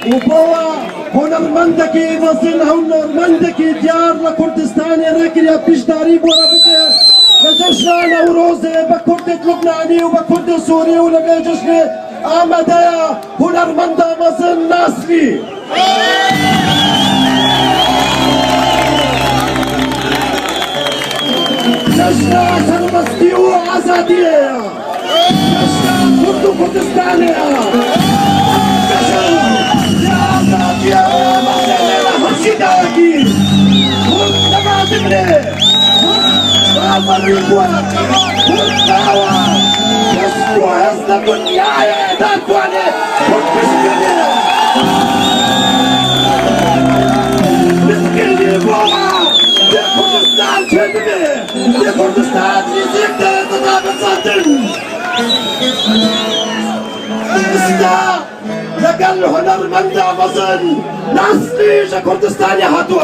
وبوا هنرمندكي وصل هنرمندكي ديار لكردستاني راكل يا بيش داريب ورا بكر لجشنا نوروزي بكردة لبناني وبكردة سوري ولقى جشنا آمدايا هنرمندا وصل ناسلي جشنا سرمستي وعزادية جشنا كردو كردستاني يا مسألة هشيداكي كنت معزمني رافع الرجوع كنت هوا يسكو هزنا كنت يا داكواني كنت مسكيني بوما دي كردستان كلمة دي كردستان يزيك ده تطابق صدر استا لقال هنرمندا وصل ناسلي كردستان يا هاتوا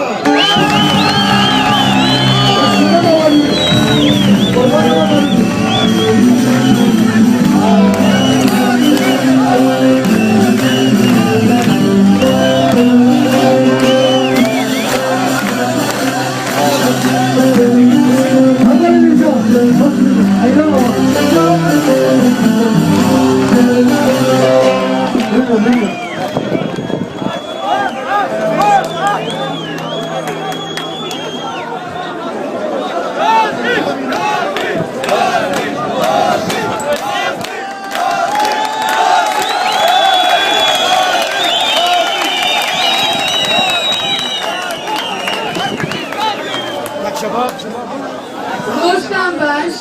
Dostan baş.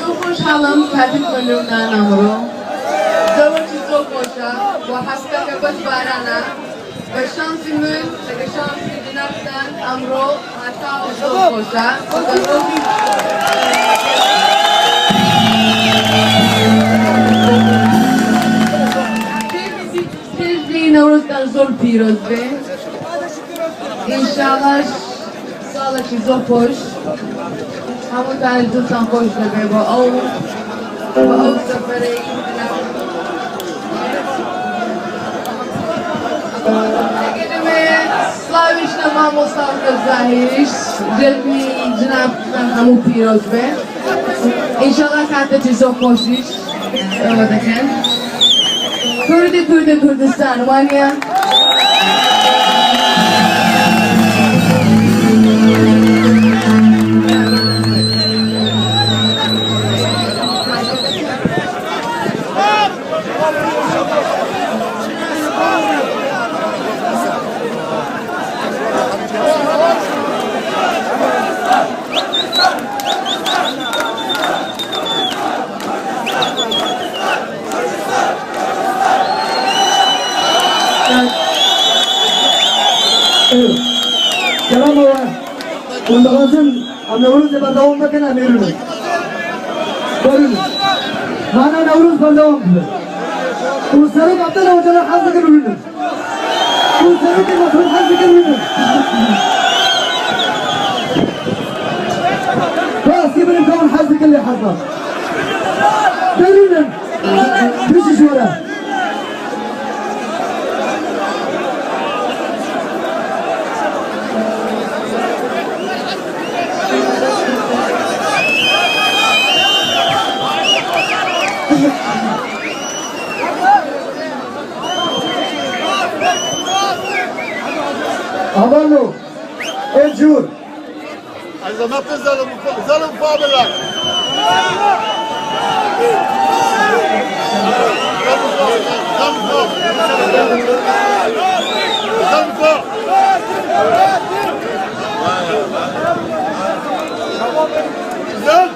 Çok hoşalım tabii bölümden amro. Zavacı çok hoşa. Bu hasta kapat barana. Başansımın, şanslı dinaktan amro. Hatta çok hoşa. Novruz'dan zor piroz be. İnşallah sağlık zor hoş. Hamu tane tutan hoş be bu av. Bu av seferi. Ekedeme slavişna mamo stavka zahiş. Celmi cenab hamu piroz be. İnşallah kante zor hoş iş. Öyle Kurdistan var ya. Selam ola. Kundakasın Nevruz bandavom bakın amirunu. Barın. Mana Nevruz bandavom. Uluslararası Abdullah Hocalar hazır kılınır. Uluslararası Masruf hazır kılınır. Bas yemin kavun hazır kılınır hazır. Barın. Kışı şura. Havalo, Elcur. Also macht das Salon Vorbelag. Güzel.